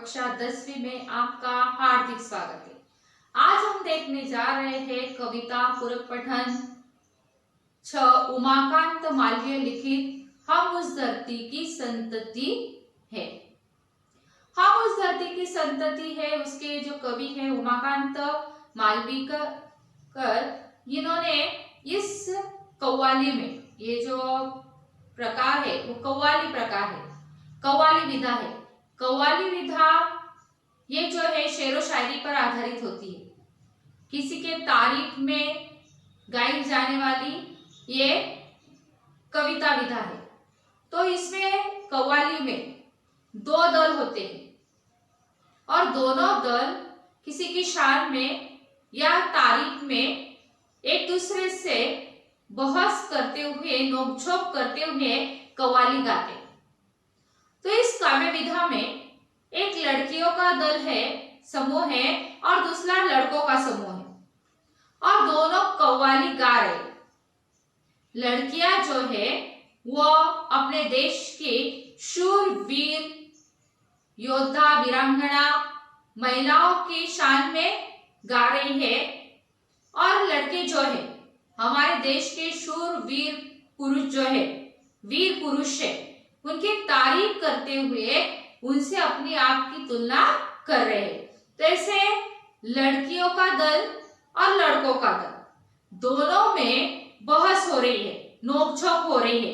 कक्षा 10वीं में आपका हार्दिक स्वागत है। आज हम देखने जा रहे हैं कविता पूरक पठन 6 उमाकांत मालवीय लिखित हम उस धरती की संतति है। हम उस धरती की संतति है, उसके जो कवि है उमाकांत मालवीकर, इन्होंने इस कव्वाली में ये जो प्रकार है वो कव्वाली प्रकार है, कव्वाली विधा है। कव्वाली विधा ये जो है शेरो शायरी पर आधारित होती है, किसी के तारीफ में गाई जाने वाली ये कविता विधा है। तो इसमें कव्वाली में 2 दल होते हैं और दोनों दल किसी की शान में या तारीफ में एक दूसरे से बहस करते हुए, नोकझोंक करते हुए कव्वाली गाते। तो इस काव्य विधा में एक लड़कियों का दल है, समूह है, और दूसरा लड़कों का समूह है और दोनों कव्वाली गा रहे। लड़कियां जो है वो अपने देश की शूरवीर योद्धा वीरांगना महिलाओं की शान में गा रही है और लड़के जो है हमारे देश के शूरवीर पुरुष जो है, वीर पुरुष है, उनकी तारीफ करते हुए उनसे अपनी आप की तुलना कर रहे हैं। तो ऐसे लड़कियों का दल और लड़कों का दल दोनों में बहस हो रही है, नोकझोंक हो रही है,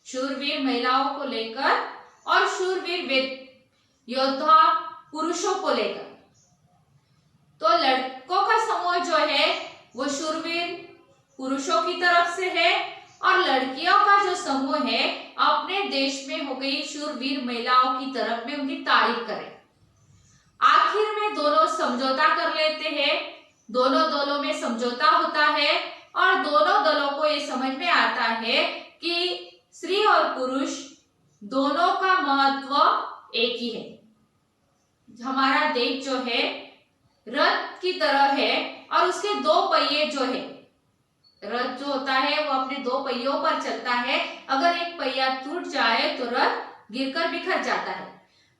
शूरवीर महिलाओं को लेकर और शूरवीर योद्धा पुरुषों को लेकर। तो लड़कों का समूह जो है वो शूरवीर पुरुषों की तरफ से है और लड़कियों का जो समूह है अपने देश में हो गई शूरवीर महिलाओं की तरफ में उनकी तारीफ करे। आखिर में दोनों समझौता कर लेते हैं, दोनों दलों में समझौता होता है और दोनों दलों को ये समझ में आता है कि स्त्री और पुरुष दोनों का महत्व एक ही है। हमारा देश जो है रथ की तरह है और उसके 2 पहिए जो है, रथ जो होता है वो अपने 2 पहियों पर चलता है, अगर एक पहिया टूट जाए तो रथ गिरकर बिखर जाता है।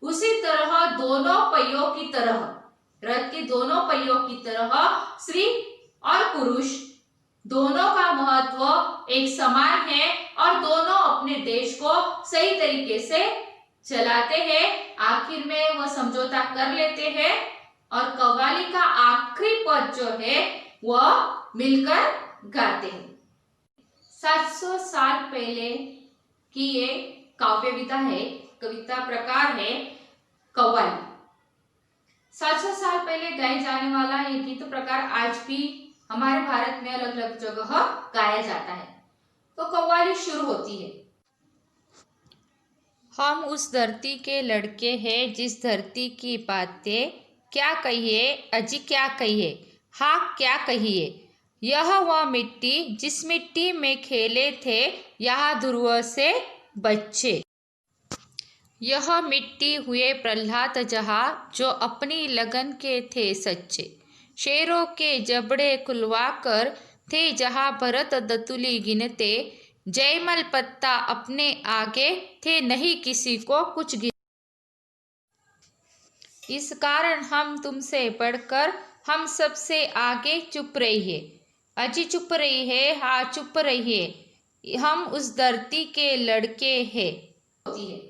उसी तरह दोनों पहियों की तरह, रथ के दोनों पहियों की तरह स्त्री और पुरुष दोनों का महत्व एक समान है और दोनों अपने देश को सही तरीके से चलाते हैं। आखिर में वो समझौता कर लेते हैं और कव्वाली का आखिरी पद जो है वह मिलकर गाते हैं। 700 साल पहले की ये काव्य विधा है, कविता प्रकार है कव्वाली। 700 साल पहले गाए जाने वाला ये गीत प्रकार आज भी हमारे भारत में अलग अलग जगह गाया जाता है। तो कव्वाली शुरू होती है। हम उस धरती के लड़के हैं जिस धरती की बातें क्या कहिए, अजी क्या कहिए, हाँ क्या कहिए। यह वह मिट्टी जिस मिट्टी में खेले थे यहाँ ध्रुव से बच्चे। यह मिट्टी हुए प्रहलाद जहाँ जो अपनी लगन के थे सच्चे। शेरों के जबड़े खुलवा कर थे जहाँ भरत दतुली गिनते। जयमल पत्ता अपने आगे थे नहीं किसी को कुछ गिन। इस कारण हम तुमसे बढ़कर हम सबसे आगे चुप रहिए, अजी चुप रही है, हाँ चुप रहिए, हम उस धरती के लड़के हैं। होती है,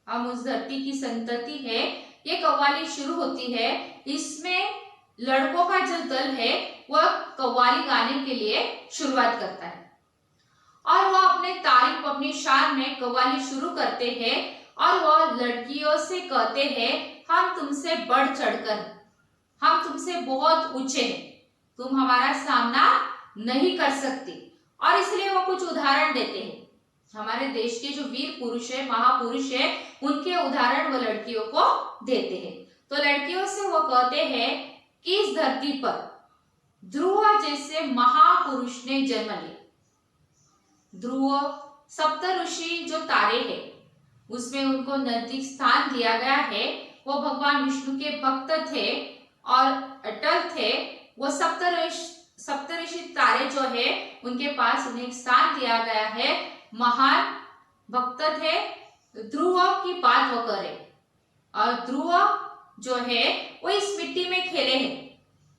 हम उस धरती की संतति है, ये कव्वाली शुरू होती है। इसमें लड़कों का जो दल है वह कव्वाली गाने के लिए शुरुआत करता है और वह अपने तारीफ, अपनी शान में कव्वाली शुरू करते हैं और वह लड़कियों से कहते हैं हम तुमसे बढ़ चढ़कर, हम तुमसे बहुत ऊंचे हैं, तुम हमारा सामना नहीं कर सकती। और इसलिए वो कुछ उदाहरण देते हैं, हमारे देश के जो वीर पुरुष है, महापुरुष है, उनके उदाहरण वो लड़कियों को देते हैं। तो लड़कियों से वो कहते हैं कि इस धरती पर ध्रुव जैसे महापुरुष ने जन्म लिया। ध्रुव सप्तऋषि जो तारे हैं उसमें उनको नैतिक स्थान दिया गया है। वो भगवान विष्णु के भक्त थे और अटल थे। वो सप्तऋषि तारे जो है उनके पास उन्हें स्थान दिया गया है, महान भक्त थे। ध्रुव की बात वो करे और ध्रुव जो है वो इस मिट्टी में खेले हैं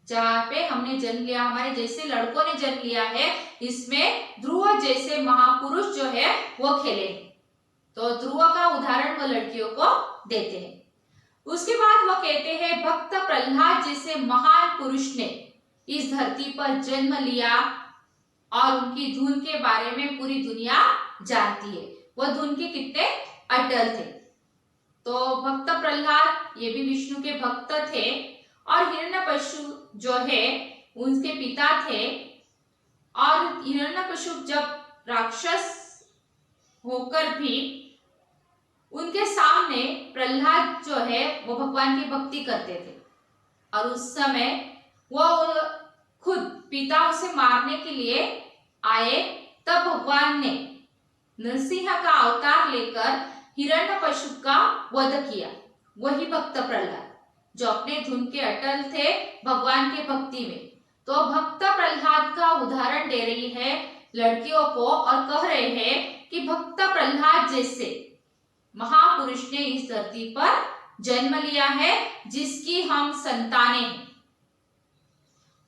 जहाँ पे हमने जन्म लिया, हमारे जैसे लड़कों ने जन्म लिया है, इसमें ध्रुव जैसे महापुरुष जो है वो खेले हैं। तो ध्रुव का उदाहरण वो लड़कियों को देते हैं। उसके बाद वो कहते हैं भक्त प्रहलाद जैसे महान पुरुष ने इस धरती पर जन्म लिया और उनकी धुन के बारे में पूरी दुनिया जानती है। वह धुन के कितने अटल थे। तो भक्त प्रहलाद ये भी विष्णु के भक्त थे और हिरण्यकश्यप जो है उनके पिता थे। और हिरण्यकश्यप जब राक्षस होकर भी उनके सामने प्रहलाद जो है वो भगवान की भक्ति करते थे और उस समय वो खुद पिता उसे मारने के लिए आए, तब भगवान ने नरसिंह का अवतार लेकर हिरण्यकश्यप का वध किया। वही भक्त प्रहलाद जो अपने धुन के अटल थे भगवान के भक्ति में। तो भक्त प्रहलाद का उदाहरण दे रही है लड़कियों को और कह रहे हैं कि भक्त प्रहलाद जैसे महापुरुष ने इस धरती पर जन्म लिया है जिसकी हम संतानें हैं।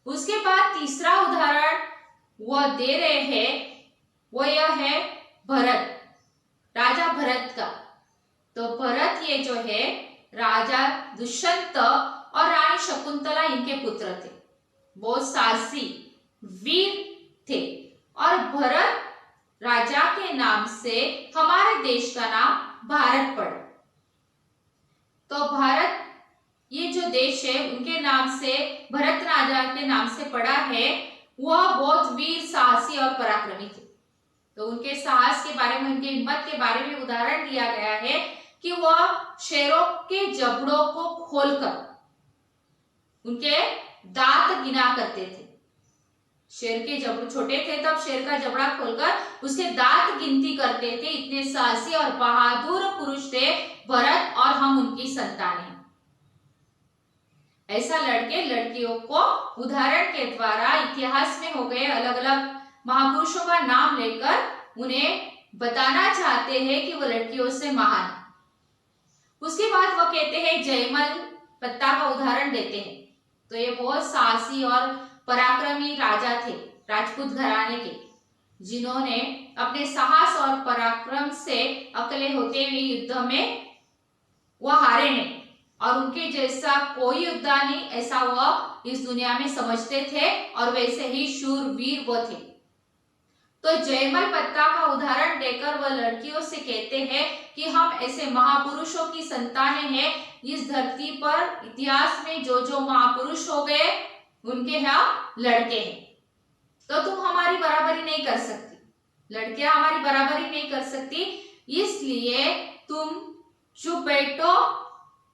उसके बाद तीसरा उदाहरण वह दे रहे हैं वो यह है भरत, राजा भरत का। तो भरत ये जो है राजा दुष्यंत और रानी शकुंतला इनके पुत्र थे। वो साहसी वीर थे और भरत राजा के नाम से हमारे देश का नाम भारत पड़ा। तो भारत ये जो देश है उनके नाम से, भरत राजा के नाम से पड़ा है। वह बहुत वीर, साहसी और पराक्रमी थे। तो उनके साहस के बारे में, उनके हिम्मत के बारे में उदाहरण दिया गया है कि वह शेरों के जबड़ों को खोलकर उनके दांत गिना करते थे। शेर के जबड़े छोटे थे तब शेर का जबड़ा खोलकर उसके दांत गिनती करते थे। इतने साहसी और बहादुर पुरुष थे भरत और हम उनकी संतानें। ऐसा लड़के लड़कियों को उदाहरण के द्वारा इतिहास में हो गए अलग अलग महापुरुषों का नाम लेकर उन्हें बताना चाहते हैं कि वो लड़कियों से महान। उसके बाद वो कहते हैं जयमल पत्ता का उदाहरण देते हैं। तो ये बहुत साहसी और पराक्रमी राजा थे राजपूत घराने के, जिन्होंने अपने साहस और पराक्रम से अकेले होते हुए युद्ध में वह हारे नहीं और उनके जैसा कोई योद्धा नहीं, ऐसा वह इस दुनिया में समझते थे और वैसे ही शूरवीर वो थे। तो जयमल पत्ता का उदाहरण देकर वह लड़कियों से कहते हैं कि हम ऐसे महापुरुषों की संतानें हैं। इस धरती पर इतिहास में जो जो महापुरुष हो गए उनके यहाँ लड़के हैं। तो तुम हमारी बराबरी नहीं कर सकती, लड़कियां हमारी बराबरी नहीं कर सकती, इसलिए तुम चुप बैठो,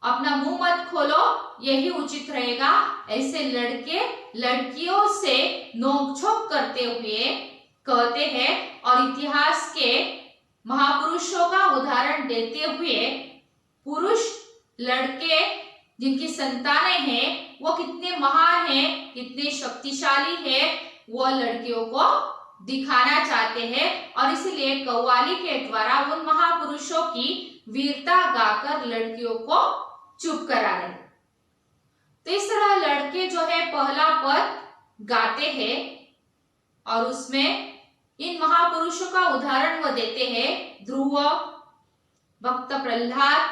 अपना मुंह मत खोलो, यही उचित रहेगा। ऐसे लड़के लड़कियों से नोकझोंक करते हुए कहते हैं और इतिहास के महापुरुषों का उदाहरण देते हुए पुरुष लड़के जिनकी संतानें हैं वो कितने महान हैं, कितने शक्तिशाली हैं, वो लड़कियों को दिखाना चाहते हैं और इसलिए कव्वाली के द्वारा उन महापुरुषों की वीरता गाकर लड़कियों को चुप करा रहे। तो इस तरह लड़के जो है पहला पद गाते हैं और उसमें इन महापुरुषों का उदाहरण वो देते हैं ध्रुव, भक्त प्रहलाद,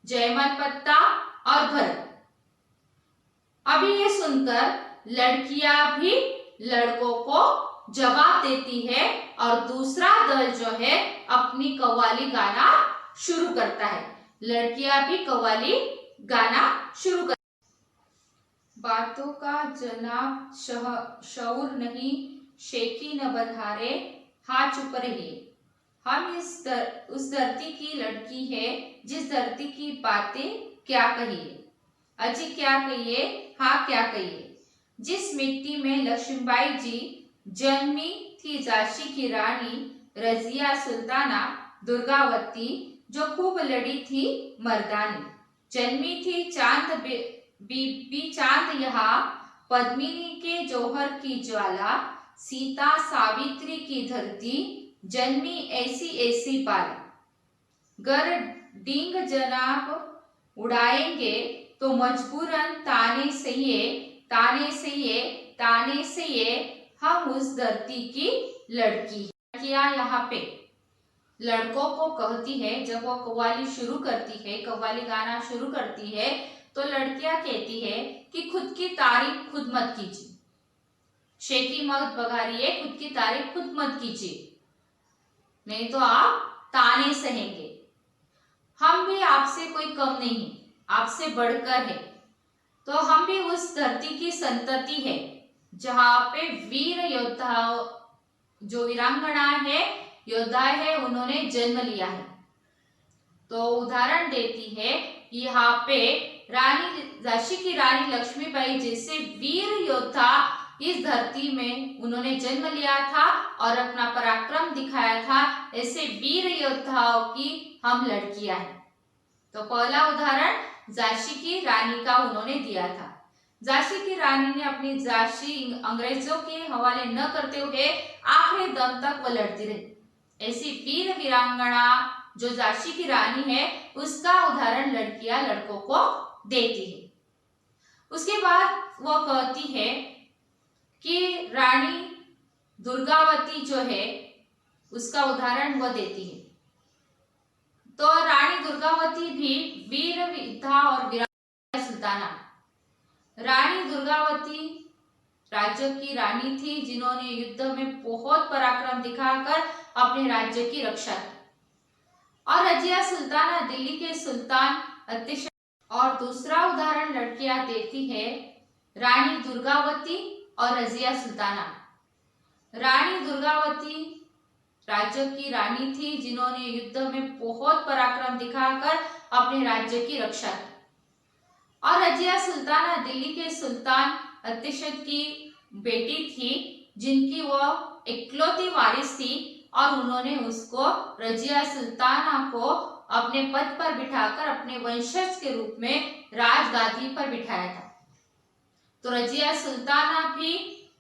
जयमल पत्ता और भरत। अभी ये सुनकर लड़कियां भी लड़कों को जवाब देती है और दूसरा दल जो है अपनी कव्वाली गाना शुरू करता है। लड़कियां भी कव्वाली गाना शुरू कर। बातों का जनाब शऊर नहीं, शेखी न बधारे, हाँ चुप रहिए। हम उस धरती की लड़की है जिस धरती की बातें क्या कहिए, अजी क्या कहिए, हाँ क्या कहिए। जिस मिट्टी में लक्ष्मीबाई जी जन्मी थी, झांसी की रानी रजिया सुल्ताना दुर्गावती जो खूब लड़ी थी मर्दानी। जन्मी थी चांद बीबी चांद यहाँ, पद्मिनी के जौहर की ज्वाला, सीता सावित्री की धरती, जन्मी ऐसी ऐसी बाला। गर डींग जनाब उड़ाएंगे तो मजबूरन ताने सहिए, ताने सहिए, ताने सहिए हम उस धरती की लड़की। लड़कियां यहाँ पे लड़कों को कहती है, जब वो कव्वाली शुरू करती है, कव्वाली गाना शुरू करती है, तो लड़कियां कहती है कि खुद की तारीफ खुद मत कीजिए, शेखी मत बघारिए, खुद की तारीफ खुद मत कीजिए, नहीं तो आप ताने सहेंगे। हम भी आपसे कोई कम नहीं है, आपसे बढ़कर है। तो हम भी उस धरती की संतति है जहाँ पे वीर योद्धा, जो वीरांगना है, योद्धा है, उन्होंने जन्म लिया है। तो उदाहरण देती है, यहाँ पे रानी झांसी की रानी लक्ष्मीबाई जैसे वीर योद्धा इस धरती में उन्होंने जन्म लिया था और अपना पराक्रम दिखाया था। ऐसे वीर योद्धाओं की हम लड़कियां हैं। तो पहला उदाहरण झांसी की रानी का उन्होंने दिया था। झांसी की रानी ने अपनी झांसी अंग्रेजों के हवाले न करते हुए आखिरी दम तक वो लड़ती रही। ऐसी वीर वीरांगना जो झांसी की रानी है, उसका उदाहरण लड़कियां लड़कों को देती है। उसके बाद वो कहती है कि रानी दुर्गावती जो है, उसका उदाहरण वो देती है। तो रानी दुर्गावती भी वीर विद्या और वीरांगना सुल्ताना। रानी दुर्गावती राज्य की रानी थी जिन्होंने युद्ध में बहुत पराक्रम दिखाकर अपने राज्य की रक्षा की। और रजिया सुल्ताना दिल्ली के सुल्तान अतिशय। और दूसरा उदाहरण लड़कियां देती है, रानी दुर्गावती और रजिया सुल्ताना। रानी दुर्गावती राज्य की रानी थी जिन्होंने युद्ध में बहुत पराक्रम दिखाकर अपने राज्य की रक्षा की। और रजिया सुल्ताना दिल्ली के सुल्तान अतिशय की बेटी थी, जिनकी वह इकलौती वारिस थी और उन्होंने उसको रजिया सुल्ताना को अपने पद पर बिठाकर अपने वंशज के रूप में राजगादी पर बिठाया था। तो रजिया सुल्ताना भी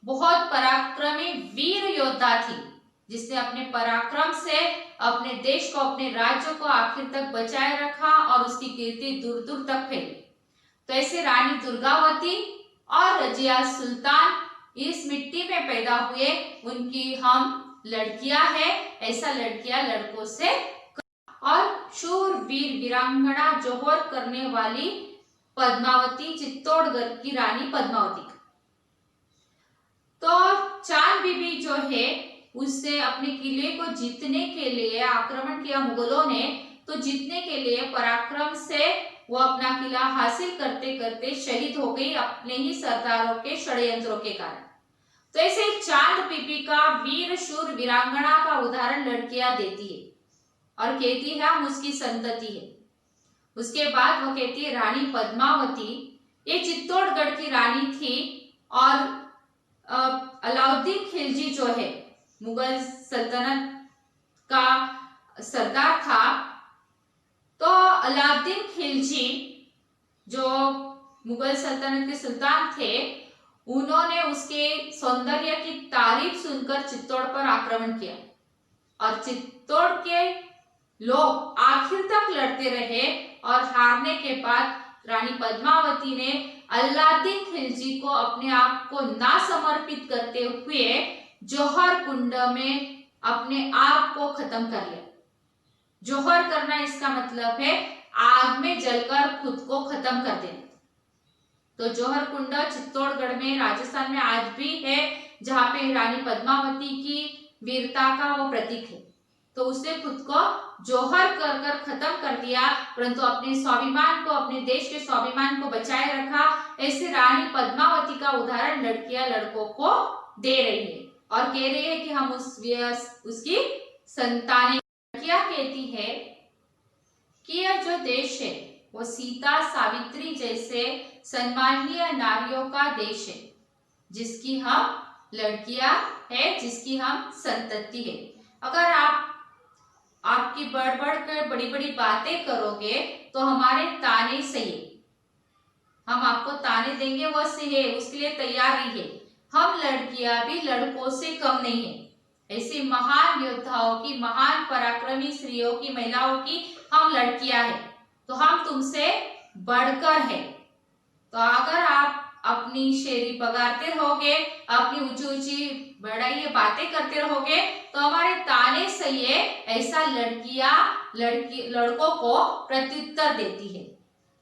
बहुत पराक्रमी वीर योद्धा थी, जिसने अपने पराक्रम से अपने देश को, अपने राज्य को आखिर तक बचाए रखा और उसकी कीर्ति दूर दूर तक फैली। तो ऐसे रानी दुर्गावती और रजिया सुल्तान इस मिट्टी में पैदा हुए, उनकी हम लड़कियां हैं। ऐसा लड़कियां लड़कों से। और शूर वीर वीरांगना जोहर करने वाली पद्मावती, चित्तौड़गढ़ की रानी पद्मावती। तो चांद बीबी जो है, उससे अपने किले को जीतने के लिए आक्रमण किया मुगलों ने। तो जीतने के लिए पराक्रम से वो अपना किला हासिल करते करते शहीद हो गई अपने ही सरदारों के षड्यंत्रों के कारण। तो ऐसे चांद बीबी का वीर शूर वीरांगना का उदाहरण लड़कियां देती है और कहती है हम उसकी संतति है। उसके बाद वो कहती है रानी पद्मावती, ये चित्तौड़गढ़ की रानी थी और अलाउद्दीन खिलजी जो है, मुगल सल्तनत का सरदार था। तो अलाउद्दीन खिलजी जो मुगल सल्तनत के सुल्तान थे, उन्होंने उसके सौंदर्य की तारीफ सुनकर चित्तौड़ पर आक्रमण किया और चित्तौड़ के लोग आखिर तक लड़ते रहे और हारने के बाद रानी पद्मावती ने अलाउद्दीन खिलजी को अपने आप को ना समर्पित करते हुए जौहर कुंड में अपने आप को खत्म कर लिया। जौहर करना इसका मतलब है आग में जलकर खुद को खत्म कर देना। तो जौहर कुंड चित्तौड़गढ़ में, राजस्थान में आज भी है, जहाँ पे रानी पद्मावती की वीरता का वो प्रतीक है। तो उसने खुद को जौहर कर कर खत्म कर दिया, परंतु अपने स्वाभिमान को, अपने देश के स्वाभिमान को बचाए रखा। ऐसे रानी पद्मावती का उदाहरण लड़कियां लड़कों को दे रही है और कह रही है कि हम उसकी संतानें। लड़कियां कहती है कि यह जो देश है वो सीता सावित्री जैसे सम्माननीय नारियों का देश है, जिसकी हम लड़कियां है, जिसकी हम संतति है। अगर आपकी बढ़ बढ़ कर बड़ी बड़ी बातें करोगे तो हमारे ताने सही, हम आपको ताने देंगे, वो सही, उसके लिए तैयार रहिए। हम लड़कियां भी लड़कों से कम नहीं है। ऐसी महान योद्धाओं की, महान पराक्रमी स्त्रियों की, महिलाओं की हम लड़कियां हैं। तो हम तुमसे बढ़कर है। तो अगर आप अपनी शेरी बगाते रहोगे, अपनी ऊंची ऊंची बड़ाई बातें करते रहोगे, तो हमारे ताने सही है ऐसा लड़कियां लड़कों को प्रत्युत्तर देती है।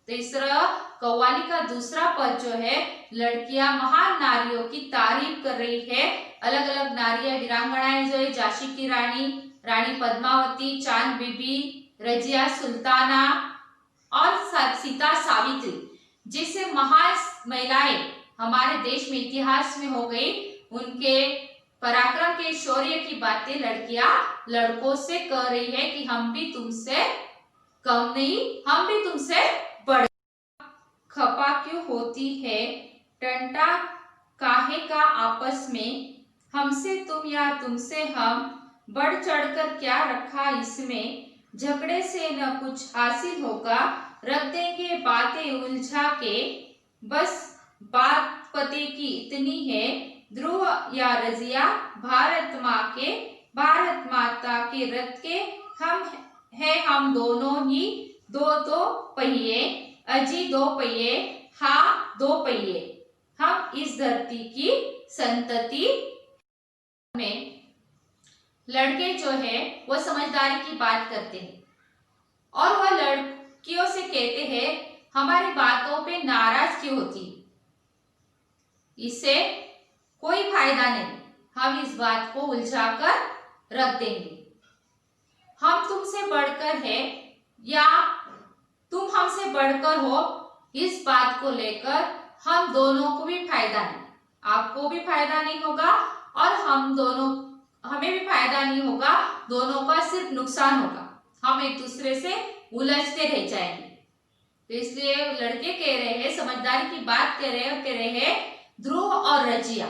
तो इस तरह कव्वाली का दूसरा पद जो है, लड़कियां महान नारियों की तारीफ कर रही है। अलग अलग नारियां वीरांगनाएं जो है, झांसी की रानी, रानी पद्मावती, चांद बीबी, रजिया सुल्ताना और सीता सावित्री जैसे महान महिलाएं हमारे देश में इतिहास में हो गई। उनके पराक्रम के शौर्य की बातें लड़कियां लड़कों से कह रही है कि हम भी तुमसे कम नहीं, हम भी तुमसे बड़े। खपा क्यों होती है टंटा काहे का आपस में, हमसे तुम या तुमसे हम, बढ़ चढ़कर क्या रखा इसमें, झगड़े से न कुछ हासिल होगा, रख देंगे बातें उलझा के, बस बात पते की इतनी है, ध्रुव या रजिया भारत माँ के, भारत माता के रथ के हम है, हम दोनों ही दो दो पहिए, अजी दो पहिए, हाँ दो पहिए, हम इस धरती की संतति में। लड़के जो है वो समझदारी की बात करते हैं और वह लड़कियों से कहते हैं हमारी बातों पे नाराज क्यों होती, इससे कोई फायदा नहीं, हम इस बात को उलझाकर रख देंगे। हम तुमसे बढ़कर है या तुम हमसे बढ़कर हो, इस बात को लेकर हम दोनों को भी फायदा नहीं, आपको भी फायदा नहीं होगा और हमें भी फायदा नहीं होगा, दोनों का सिर्फ नुकसान होगा, हम एक दूसरे से उलझते रह जाएंगे। तो इसलिए लड़के कह रहे हैं, समझदारी की बात कह रहे हैं ध्रुव और रजिया।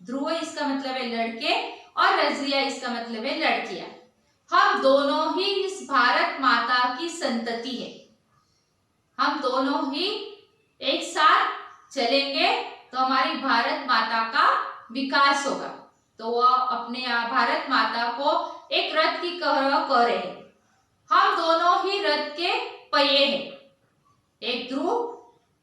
ध्रुव इसका मतलब है लड़के और रजिया इसका मतलब है लड़कियां। हम दोनों ही इस भारत माता की संतति है, हम दोनों ही एक साथ चलेंगे तो हमारी भारत माता का विकास होगा। तो वह अपने भारत माता को एक रथ की तरह कह रहे हैं। हम दोनों ही रथ के पहिए हैं, एक ध्रुव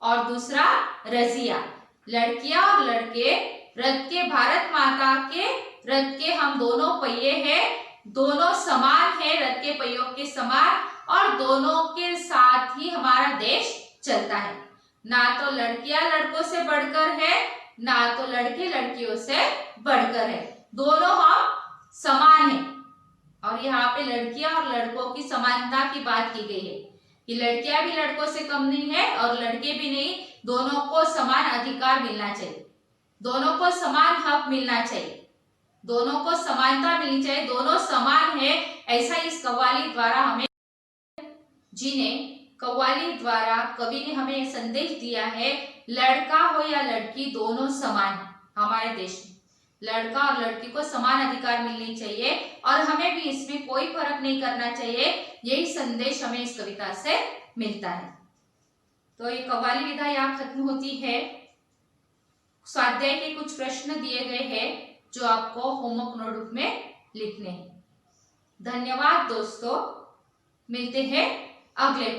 और दूसरा रजिया। लड़कियां और लड़के रथ के, भारत माता के रथ के हम दोनों पहिए हैं, दोनों समान है, रथ के पहियों के समान, और दोनों के साथ ही हमारा देश चलता है। ना तो लड़कियां लड़कों से बढ़कर है, ना तो लड़के लड़कियों से बढ़कर है, दोनों हम समान हैं। और यहाँ पे लड़कियां और लड़कों की समानता की बात की गई है कि लड़कियां भी लड़कों से कम नहीं है और लड़के भी नहीं, दोनों को समान अधिकार मिलना चाहिए, दोनों को समान हक मिलना चाहिए, दोनों को समानता मिलनी चाहिए, दोनों समान है। ऐसा इस कव्वाली द्वारा हमें कव्वाली द्वारा कवि ने हमें संदेश दिया है। लड़का हो या लड़की दोनों समान है, हमारे देश में लड़का और लड़की को समान अधिकार मिलनी चाहिए और हमें भी इसमें कोई फर्क नहीं करना चाहिए। यही संदेश हमें इस कविता से मिलता है। तो ये कव्वाली विधा यहाँ खत्म होती है। स्वाध्याय के कुछ प्रश्न दिए गए हैं जो आपको होमवर्क नोटबुक में लिखने हैं। धन्यवाद दोस्तों, मिलते हैं अगले